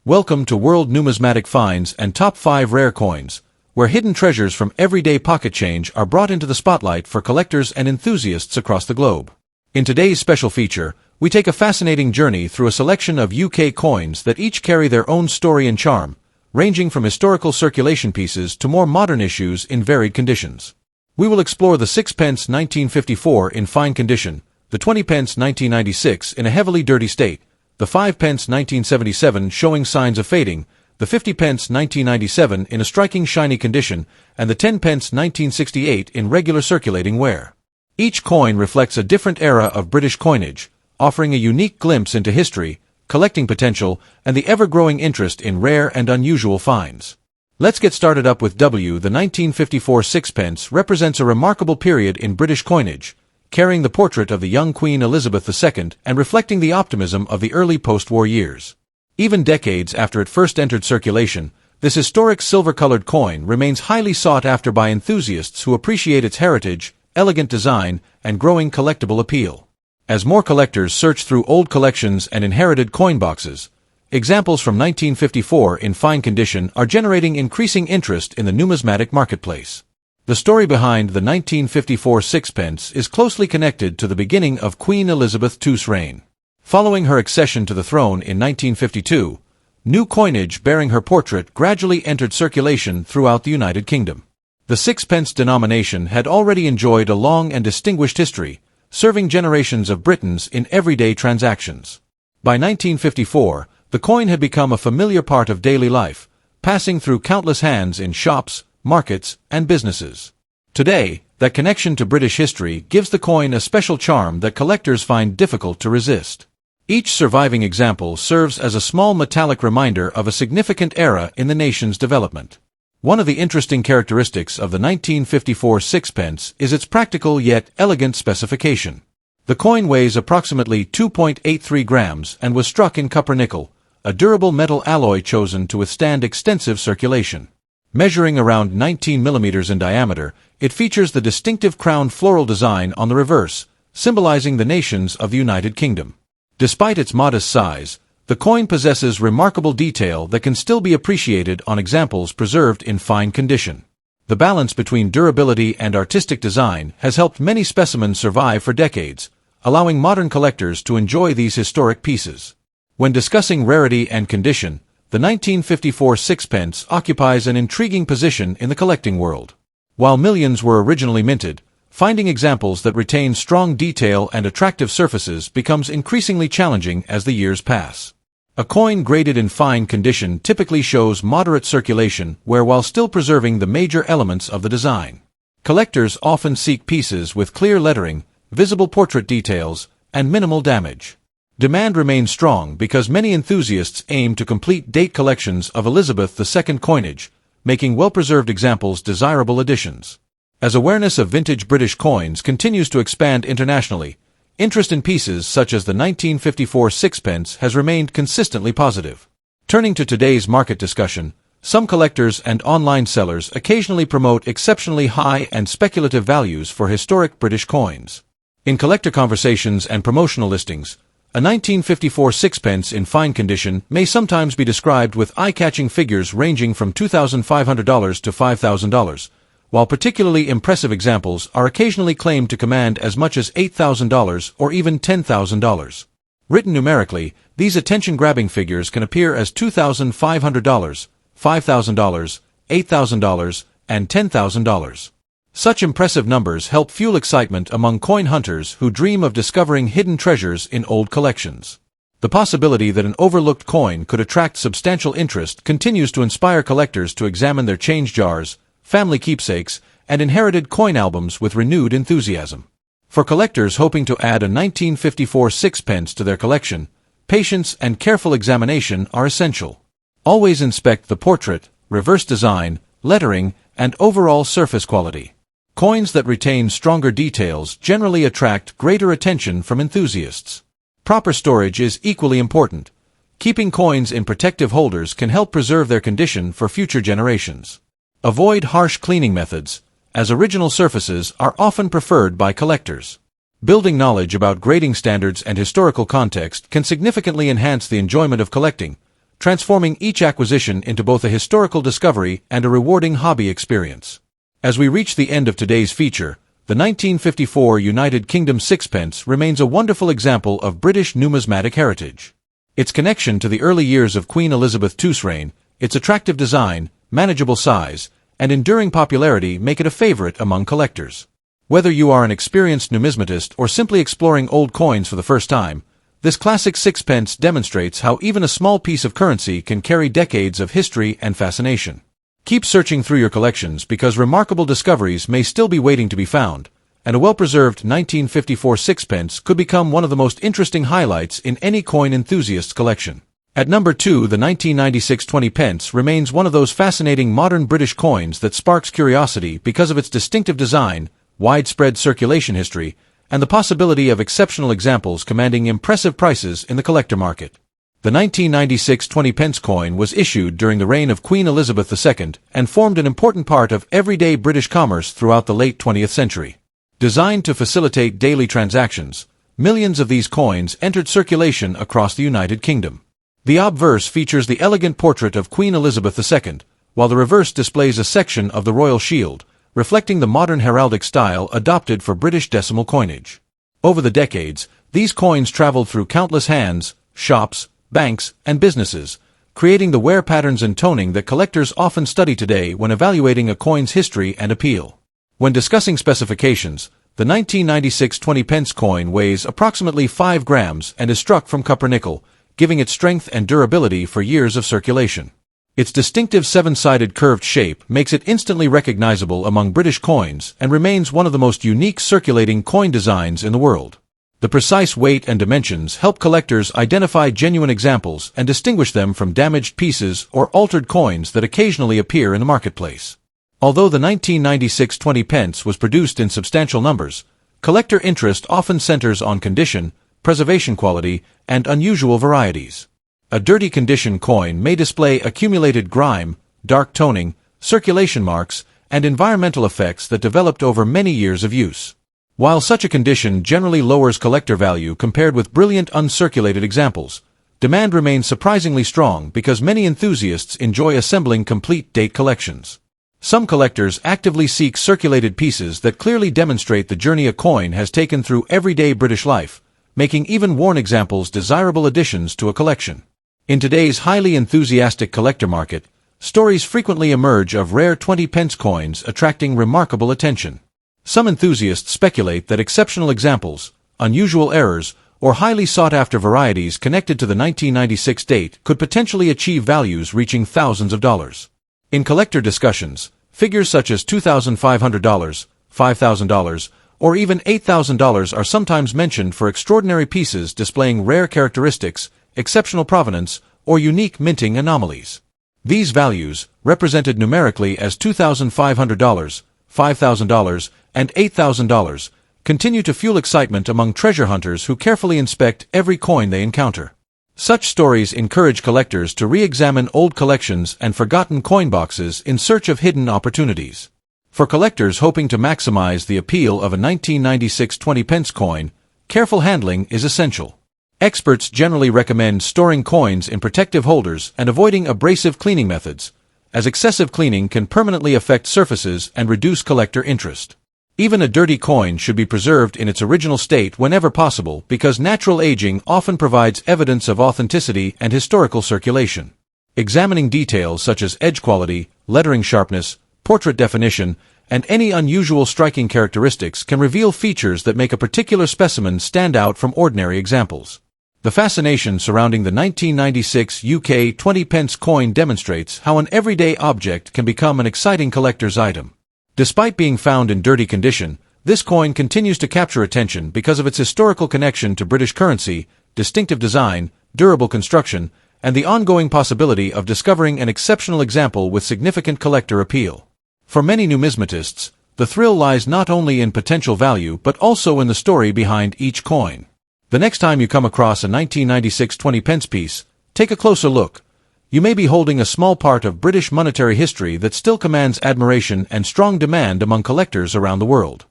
Welcome to World Numismatic Finds and Top 5 Rare Coins, where hidden treasures from everyday pocket change are brought into the spotlight for collectors and enthusiasts across the globe. In today's special feature, we take a fascinating journey through a selection of UK coins that each carry their own story and charm, ranging from historical circulation pieces to more modern issues in varied conditions. We will explore the 6 pence 1954 in fine condition, the 20 pence 1996 in a heavily dirty state, the 5 pence 1977 showing signs of fading, the 50 pence 1997 in a striking shiny condition, and the 10 pence 1968 in regular circulating wear. Each coin reflects a different era of British coinage, offering a unique glimpse into history, collecting potential, and the ever-growing interest in rare and unusual finds. Let's get started up with W. The 1954 sixpence represents a remarkable period in British coinage, carrying the portrait of the young Queen Elizabeth II and reflecting the optimism of the early post-war years. Even decades after it first entered circulation, this historic silver-colored coin remains highly sought after by enthusiasts who appreciate its heritage, elegant design, and growing collectible appeal. As more collectors search through old collections and inherited coin boxes, examples from 1954 in fine condition are generating increasing interest in the numismatic marketplace. The story behind the 1954 sixpence is closely connected to the beginning of Queen Elizabeth II's reign. Following her accession to the throne in 1952, new coinage bearing her portrait gradually entered circulation throughout the United Kingdom. The sixpence denomination had already enjoyed a long and distinguished history, serving generations of Britons in everyday transactions. By 1954, the coin had become a familiar part of daily life, passing through countless hands in shops, markets, and businesses. Today, that connection to British history gives the coin a special charm that collectors find difficult to resist. Each surviving example serves as a small metallic reminder of a significant era in the nation's development. One of the interesting characteristics of the 1954 sixpence is its practical yet elegant specification. The coin weighs approximately 2.83 grams and was struck in copper-nickel, a durable metal alloy chosen to withstand extensive circulation. Measuring around 19 millimeters in diameter, it features the distinctive crowned floral design on the reverse, symbolizing the nations of the United Kingdom. Despite its modest size, the coin possesses remarkable detail that can still be appreciated on examples preserved in fine condition. The balance between durability and artistic design has helped many specimens survive for decades, allowing modern collectors to enjoy these historic pieces. When discussing rarity and condition, the 1954 sixpence occupies an intriguing position in the collecting world. While millions were originally minted, finding examples that retain strong detail and attractive surfaces becomes increasingly challenging as the years pass. A coin graded in fine condition typically shows moderate circulation while still preserving the major elements of the design. Collectors often seek pieces with clear lettering, visible portrait details, and minimal damage. Demand remains strong because many enthusiasts aim to complete date collections of Elizabeth II coinage, making well-preserved examples desirable additions. As awareness of vintage British coins continues to expand internationally, interest in pieces such as the 1954 sixpence has remained consistently positive. Turning to today's market discussion, some collectors and online sellers occasionally promote exceptionally high and speculative values for historic British coins. In collector conversations and promotional listings, a 1954 sixpence in fine condition may sometimes be described with eye-catching figures ranging from $2,500 to $5,000, while particularly impressive examples are occasionally claimed to command as much as $8,000 or even $10,000. Written numerically, these attention-grabbing figures can appear as $2,500, $5,000, $8,000, and $10,000. Such impressive numbers help fuel excitement among coin hunters who dream of discovering hidden treasures in old collections. The possibility that an overlooked coin could attract substantial interest continues to inspire collectors to examine their change jars, family keepsakes, and inherited coin albums with renewed enthusiasm. For collectors hoping to add a 1954 sixpence to their collection, patience and careful examination are essential. Always inspect the portrait, reverse design, lettering, and overall surface quality. Coins that retain stronger details generally attract greater attention from enthusiasts. Proper storage is equally important. Keeping coins in protective holders can help preserve their condition for future generations. Avoid harsh cleaning methods, as original surfaces are often preferred by collectors. Building knowledge about grading standards and historical context can significantly enhance the enjoyment of collecting, transforming each acquisition into both a historical discovery and a rewarding hobby experience. As we reach the end of today's feature, the 1954 United Kingdom sixpence remains a wonderful example of British numismatic heritage. Its connection to the early years of Queen Elizabeth II's reign, its attractive design, manageable size, and enduring popularity make it a favorite among collectors. Whether you are an experienced numismatist or simply exploring old coins for the first time, this classic sixpence demonstrates how even a small piece of currency can carry decades of history and fascination. Keep searching through your collections because remarkable discoveries may still be waiting to be found, and a well-preserved 1954 sixpence could become one of the most interesting highlights in any coin enthusiast's collection. At number 2, the 1996 20 pence remains one of those fascinating modern British coins that sparks curiosity because of its distinctive design, widespread circulation history, and the possibility of exceptional examples commanding impressive prices in the collector market. The 1996 20 pence coin was issued during the reign of Queen Elizabeth II and formed an important part of everyday British commerce throughout the late 20th century. Designed to facilitate daily transactions, millions of these coins entered circulation across the United Kingdom. The obverse features the elegant portrait of Queen Elizabeth II, while the reverse displays a section of the royal shield, reflecting the modern heraldic style adopted for British decimal coinage. Over the decades, these coins traveled through countless hands, shops, banks, and businesses, creating the wear patterns and toning that collectors often study today when evaluating a coin's history and appeal. When discussing specifications, the 1996 20 pence coin weighs approximately 5 grams and is struck from copper nickel, giving it strength and durability for years of circulation. Its distinctive seven-sided curved shape makes it instantly recognizable among British coins and remains one of the most unique circulating coin designs in the world. The precise weight and dimensions help collectors identify genuine examples and distinguish them from damaged pieces or altered coins that occasionally appear in the marketplace. Although the 1996 20 pence was produced in substantial numbers, collector interest often centers on condition, preservation quality, and unusual varieties. A dirty condition coin may display accumulated grime, dark toning, circulation marks, and environmental effects that developed over many years of use. While such a condition generally lowers collector value compared with brilliant uncirculated examples, demand remains surprisingly strong because many enthusiasts enjoy assembling complete date collections. Some collectors actively seek circulated pieces that clearly demonstrate the journey a coin has taken through everyday British life, making even worn examples desirable additions to a collection. In today's highly enthusiastic collector market, stories frequently emerge of rare 20 pence coins attracting remarkable attention. Some enthusiasts speculate that exceptional examples, unusual errors, or highly sought-after varieties connected to the 1996 date could potentially achieve values reaching thousands of dollars. In collector discussions, figures such as $2,500, $5,000, or even $8,000 are sometimes mentioned for extraordinary pieces displaying rare characteristics, exceptional provenance, or unique minting anomalies. These values, represented numerically as $2,500, $5,000, and $8,000, continue to fuel excitement among treasure hunters who carefully inspect every coin they encounter. Such stories encourage collectors to re-examine old collections and forgotten coin boxes in search of hidden opportunities. For collectors hoping to maximize the appeal of a 1996 20 pence coin, careful handling is essential. Experts generally recommend storing coins in protective holders and avoiding abrasive cleaning methods, as excessive cleaning can permanently affect surfaces and reduce collector interest. Even a dirty coin should be preserved in its original state whenever possible because natural aging often provides evidence of authenticity and historical circulation. Examining details such as edge quality, lettering sharpness, portrait definition, and any unusual striking characteristics can reveal features that make a particular specimen stand out from ordinary examples. The fascination surrounding the 1996 UK 20 pence coin demonstrates how an everyday object can become an exciting collector's item. Despite being found in dirty condition, this coin continues to capture attention because of its historical connection to British currency, distinctive design, durable construction, and the ongoing possibility of discovering an exceptional example with significant collector appeal. For many numismatists, the thrill lies not only in potential value but also in the story behind each coin. The next time you come across a 1996 20 pence piece, take a closer look. You may be holding a small part of British monetary history that still commands admiration and strong demand among collectors around the world.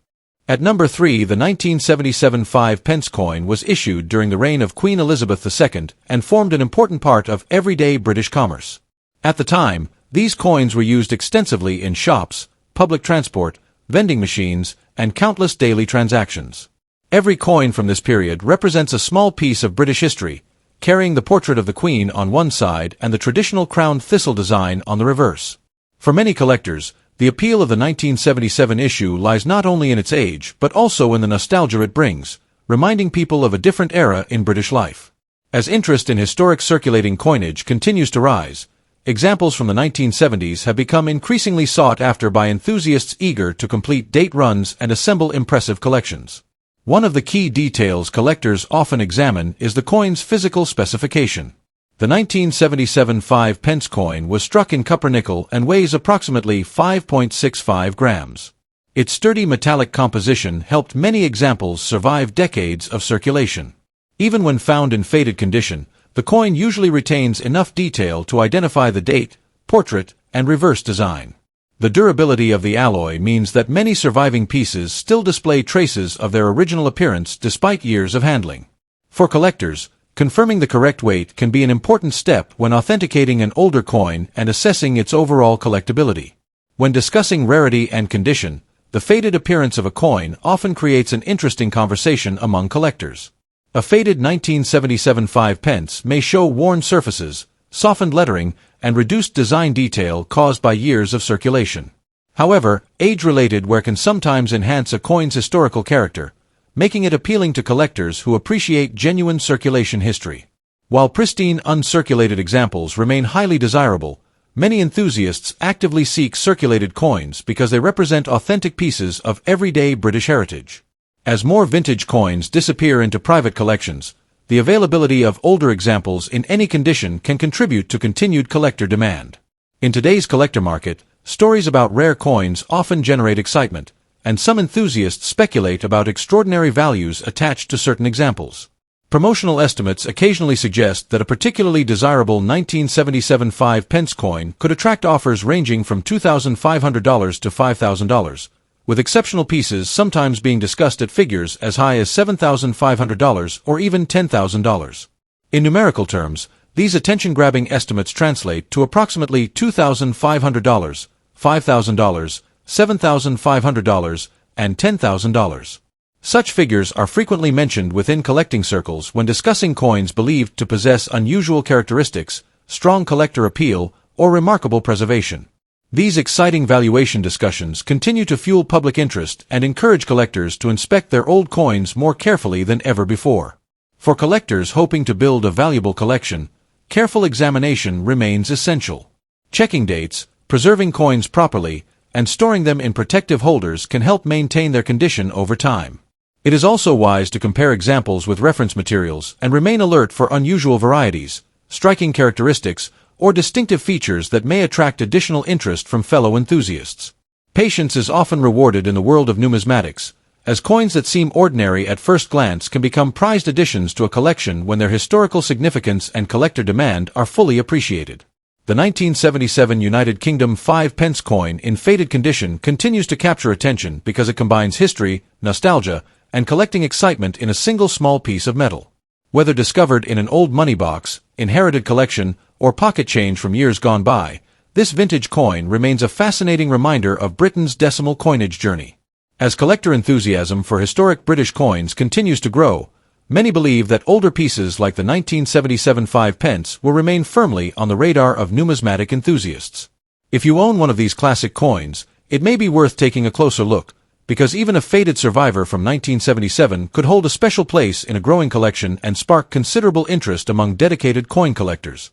At number 3, the 1977 5-pence coin was issued during the reign of Queen Elizabeth II and formed an important part of everyday British commerce. At the time, these coins were used extensively in shops, public transport, vending machines, and countless daily transactions. Every coin from this period represents a small piece of British history, carrying the portrait of the Queen on one side and the traditional crowned thistle design on the reverse. For many collectors, the appeal of the 1977 issue lies not only in its age but also in the nostalgia it brings, reminding people of a different era in British life. As interest in historic circulating coinage continues to rise, examples from the 1970s have become increasingly sought after by enthusiasts eager to complete date runs and assemble impressive collections. One of the key details collectors often examine is the coin's physical specification. The 1977 5-pence coin was struck in copper-nickel and weighs approximately 5.65 grams. Its sturdy metallic composition helped many examples survive decades of circulation. Even when found in faded condition, the coin usually retains enough detail to identify the date, portrait, and reverse design. The durability of the alloy means that many surviving pieces still display traces of their original appearance despite years of handling. For collectors, confirming the correct weight can be an important step when authenticating an older coin and assessing its overall collectability. When discussing rarity and condition, the faded appearance of a coin often creates an interesting conversation among collectors. A faded 1977 5-pence may show worn surfaces, softened lettering, and reduced design detail caused by years of circulation. However, age-related wear can sometimes enhance a coin's historical character, making it appealing to collectors who appreciate genuine circulation history. While pristine, uncirculated examples remain highly desirable, many enthusiasts actively seek circulated coins because they represent authentic pieces of everyday British heritage. As more vintage coins disappear into private collections, the availability of older examples in any condition can contribute to continued collector demand. In today's collector market, stories about rare coins often generate excitement, and some enthusiasts speculate about extraordinary values attached to certain examples. Promotional estimates occasionally suggest that a particularly desirable 1977 5-pence coin could attract offers ranging from $2,500 to $5,000, with exceptional pieces sometimes being discussed at figures as high as $7,500 or even $10,000. In numerical terms, these attention-grabbing estimates translate to approximately $2,500, $5,000, $7,500, and $10,000. Such figures are frequently mentioned within collecting circles when discussing coins believed to possess unusual characteristics, strong collector appeal, or remarkable preservation. These exciting valuation discussions continue to fuel public interest and encourage collectors to inspect their old coins more carefully than ever before. For collectors hoping to build a valuable collection, careful examination remains essential. Checking dates, preserving coins properly, and storing them in protective holders can help maintain their condition over time. It is also wise to compare examples with reference materials and remain alert for unusual varieties, striking characteristics, or distinctive features that may attract additional interest from fellow enthusiasts. Patience is often rewarded in the world of numismatics, as coins that seem ordinary at first glance can become prized additions to a collection when their historical significance and collector demand are fully appreciated. The 1977 United Kingdom 5-pence coin in faded condition continues to capture attention because it combines history, nostalgia, and collecting excitement in a single small piece of metal. Whether discovered in an old money box, inherited collection, or pocket change from years gone by, this vintage coin remains a fascinating reminder of Britain's decimal coinage journey. As collector enthusiasm for historic British coins continues to grow, many believe that older pieces like the 1977 5-pence will remain firmly on the radar of numismatic enthusiasts. If you own one of these classic coins, it may be worth taking a closer look, because even a faded survivor from 1977 could hold a special place in a growing collection and spark considerable interest among dedicated coin collectors.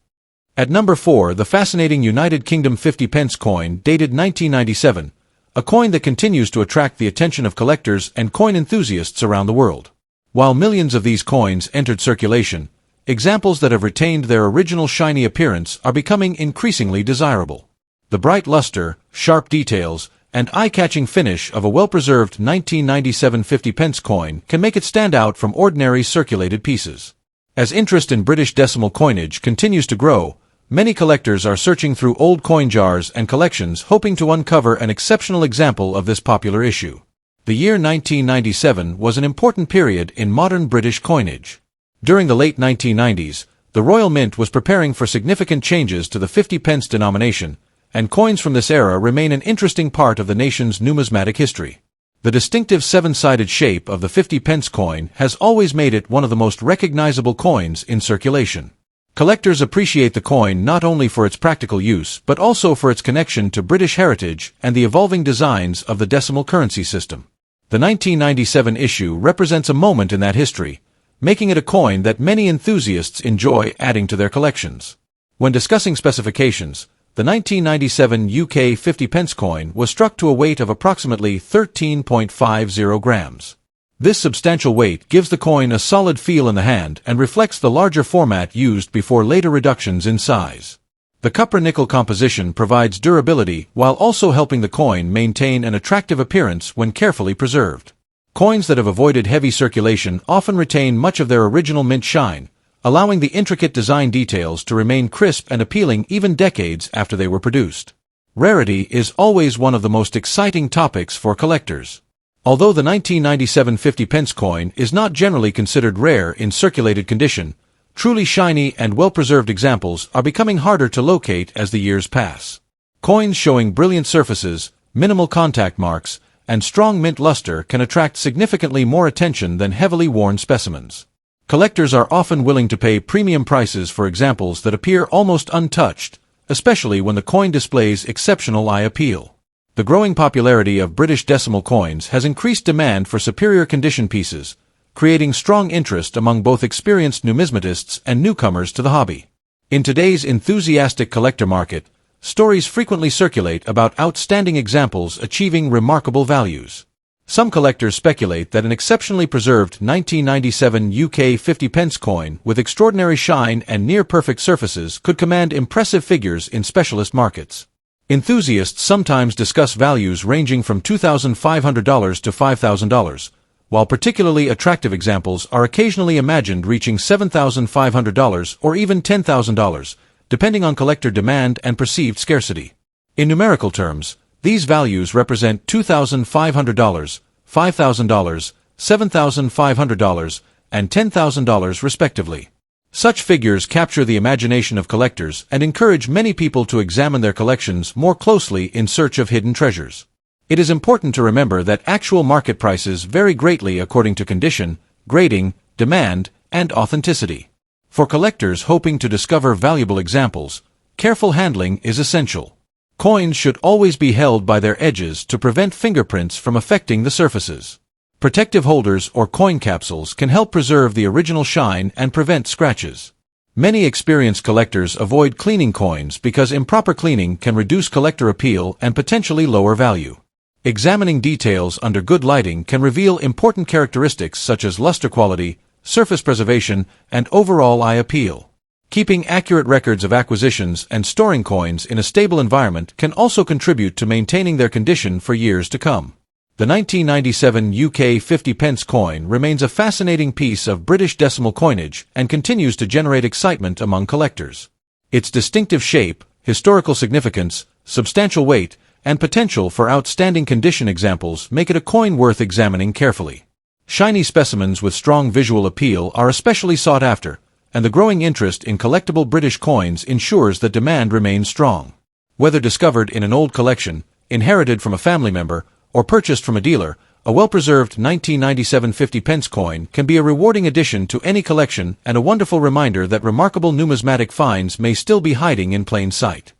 At number 4, the fascinating United Kingdom 50-pence coin dated 1997, a coin that continues to attract the attention of collectors and coin enthusiasts around the world. While millions of these coins entered circulation, examples that have retained their original shiny appearance are becoming increasingly desirable. The bright luster, sharp details, and eye-catching finish of a well-preserved 1997 50-pence coin can make it stand out from ordinary circulated pieces. As interest in British decimal coinage continues to grow, many collectors are searching through old coin jars and collections hoping to uncover an exceptional example of this popular issue. The year 1997 was an important period in modern British coinage. During the late 1990s, the Royal Mint was preparing for significant changes to the 50 pence denomination, and coins from this era remain an interesting part of the nation's numismatic history. The distinctive seven-sided shape of the 50 pence coin has always made it one of the most recognizable coins in circulation. Collectors appreciate the coin not only for its practical use but also for its connection to British heritage and the evolving designs of the decimal currency system. The 1997 issue represents a moment in that history, making it a coin that many enthusiasts enjoy adding to their collections. When discussing specifications, the 1997 UK 50 pence coin was struck to a weight of approximately 13.50 grams. This substantial weight gives the coin a solid feel in the hand and reflects the larger format used before later reductions in size. The copper-nickel composition provides durability while also helping the coin maintain an attractive appearance when carefully preserved. Coins that have avoided heavy circulation often retain much of their original mint shine, allowing the intricate design details to remain crisp and appealing even decades after they were produced. Rarity is always one of the most exciting topics for collectors. Although the 1997 50 pence coin is not generally considered rare in circulated condition, truly shiny and well-preserved examples are becoming harder to locate as the years pass. Coins showing brilliant surfaces, minimal contact marks, and strong mint luster can attract significantly more attention than heavily worn specimens. Collectors are often willing to pay premium prices for examples that appear almost untouched, especially when the coin displays exceptional eye appeal. The growing popularity of British decimal coins has increased demand for superior condition pieces, creating strong interest among both experienced numismatists and newcomers to the hobby. In today's enthusiastic collector market, stories frequently circulate about outstanding examples achieving remarkable values. Some collectors speculate that an exceptionally preserved 1997 UK 50 pence coin with extraordinary shine and near-perfect surfaces could command impressive figures in specialist markets. Enthusiasts sometimes discuss values ranging from $2,500 to $5,000, while particularly attractive examples are occasionally imagined reaching $7,500 or even $10,000, depending on collector demand and perceived scarcity. In numerical terms, these values represent $2,500, $5,000, $7,500, and $10,000 respectively. Such figures capture the imagination of collectors and encourage many people to examine their collections more closely in search of hidden treasures. It is important to remember that actual market prices vary greatly according to condition, grading, demand, and authenticity. For collectors hoping to discover valuable examples, careful handling is essential. Coins should always be held by their edges to prevent fingerprints from affecting the surfaces. Protective holders or coin capsules can help preserve the original shine and prevent scratches. Many experienced collectors avoid cleaning coins because improper cleaning can reduce collector appeal and potentially lower value. Examining details under good lighting can reveal important characteristics such as luster quality, surface preservation, and overall eye appeal. Keeping accurate records of acquisitions and storing coins in a stable environment can also contribute to maintaining their condition for years to come. The 1997 UK 50 pence coin remains a fascinating piece of British decimal coinage and continues to generate excitement among collectors. Its distinctive shape, historical significance, substantial weight, and potential for outstanding condition examples make it a coin worth examining carefully. Shiny specimens with strong visual appeal are especially sought after, and the growing interest in collectible British coins ensures that demand remains strong. Whether discovered in an old collection, inherited from a family member, or purchased from a dealer, a well-preserved 1997 50 pence coin can be a rewarding addition to any collection and a wonderful reminder that remarkable numismatic finds may still be hiding in plain sight.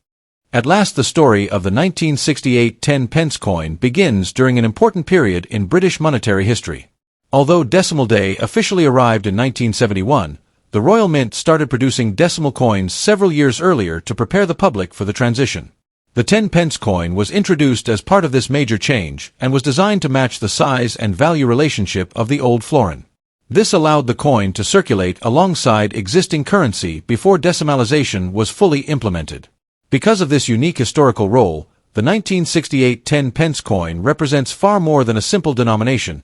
At last, the story of the 1968 10 pence coin begins during an important period in British monetary history. Although decimal day officially arrived in 1971, the Royal Mint started producing decimal coins several years earlier to prepare the public for the transition. The 10 pence coin was introduced as part of this major change and was designed to match the size and value relationship of the old florin. This allowed the coin to circulate alongside existing currency before decimalization was fully implemented. Because of this unique historical role, the 1968 10 pence coin represents far more than a simple denomination.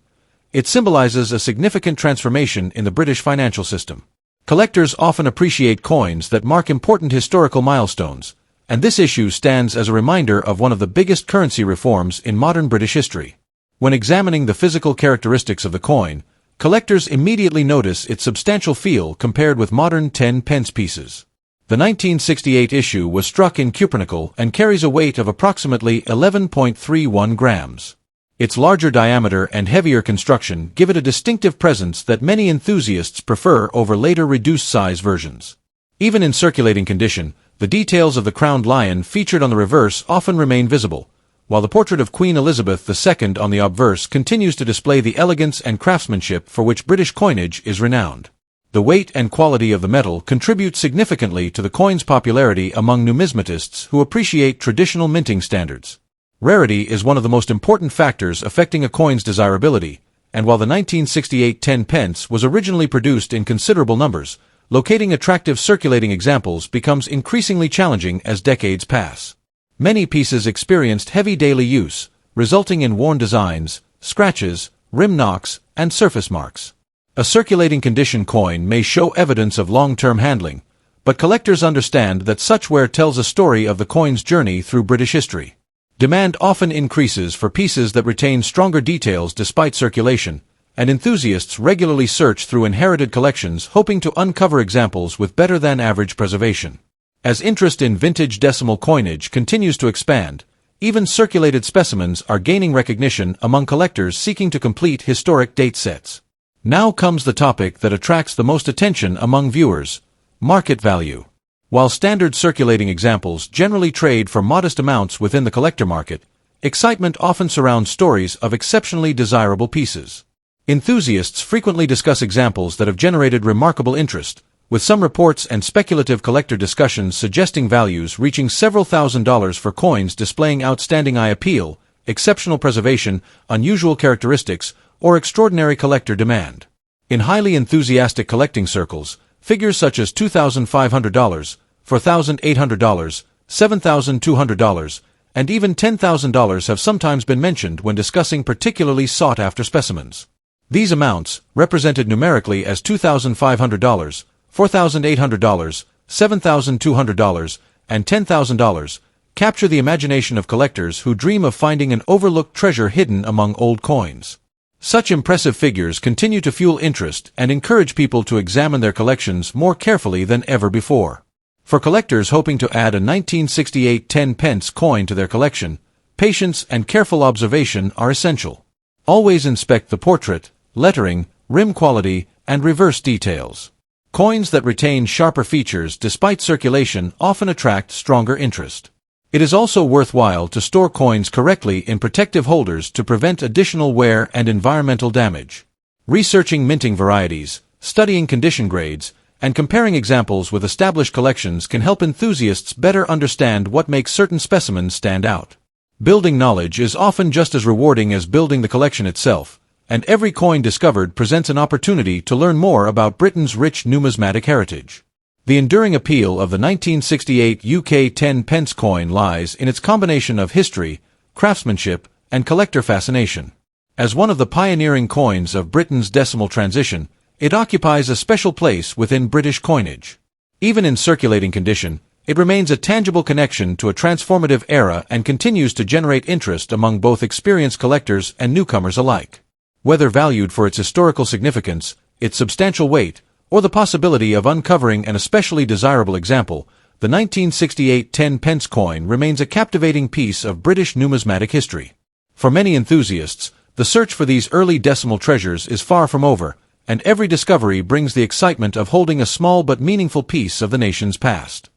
It symbolizes a significant transformation in the British financial system. Collectors often appreciate coins that mark important historical milestones, and this issue stands as a reminder of one of the biggest currency reforms in modern British history. When examining the physical characteristics of the coin, collectors immediately notice its substantial feel compared with modern 10-pence pieces. The 1968 issue was struck in cupronickel and carries a weight of approximately 11.31 grams. Its larger diameter and heavier construction give it a distinctive presence that many enthusiasts prefer over later reduced-size versions. Even in circulating condition, the details of the crowned lion featured on the reverse often remain visible, while the portrait of Queen Elizabeth II on the obverse continues to display the elegance and craftsmanship for which British coinage is renowned. The weight and quality of the metal contribute significantly to the coin's popularity among numismatists who appreciate traditional minting standards. Rarity is one of the most important factors affecting a coin's desirability, and while the 1968 10-pence was originally produced in considerable numbers, locating attractive circulating examples becomes increasingly challenging as decades pass. Many pieces experienced heavy daily use, resulting in worn designs, scratches, rim knocks, and surface marks. A circulating condition coin may show evidence of long-term handling, but collectors understand that such wear tells a story of the coin's journey through British history. Demand often increases for pieces that retain stronger details despite circulation, and enthusiasts regularly search through inherited collections hoping to uncover examples with better-than-average preservation. As interest in vintage decimal coinage continues to expand, even circulated specimens are gaining recognition among collectors seeking to complete historic date sets. Now comes the topic that attracts the most attention among viewers: market value. While standard circulating examples generally trade for modest amounts within the collector market, excitement often surrounds stories of exceptionally desirable pieces. Enthusiasts frequently discuss examples that have generated remarkable interest, with some reports and speculative collector discussions suggesting values reaching several $1,000s for coins displaying outstanding eye appeal, exceptional preservation, unusual characteristics, or extraordinary collector demand. In highly enthusiastic collecting circles, figures such as $2,500, $4,800, $7,200, and even $10,000 have sometimes been mentioned when discussing particularly sought-after specimens. These amounts, represented numerically as $2,500, $4,800, $7,200, and $10,000, capture the imagination of collectors who dream of finding an overlooked treasure hidden among old coins. Such impressive figures continue to fuel interest and encourage people to examine their collections more carefully than ever before. For collectors hoping to add a 1968 10-pence coin to their collection, patience and careful observation are essential. Always inspect the portrait, lettering, rim quality, and reverse details. Coins that retain sharper features despite circulation often attract stronger interest. It is also worthwhile to store coins correctly in protective holders to prevent additional wear and environmental damage. Researching minting varieties, studying condition grades, and comparing examples with established collections can help enthusiasts better understand what makes certain specimens stand out. Building knowledge is often just as rewarding as building the collection itself, and every coin discovered presents an opportunity to learn more about Britain's rich numismatic heritage. The enduring appeal of the 1968 UK 10-pence coin lies in its combination of history, craftsmanship, and collector fascination. As one of the pioneering coins of Britain's decimal transition, it occupies a special place within British coinage. Even in circulating condition, it remains a tangible connection to a transformative era and continues to generate interest among both experienced collectors and newcomers alike. Whether valued for its historical significance, its substantial weight, or the possibility of uncovering an especially desirable example, the 1968 10-pence coin remains a captivating piece of British numismatic history. For many enthusiasts, the search for these early decimal treasures is far from over, and every discovery brings the excitement of holding a small but meaningful piece of the nation's past.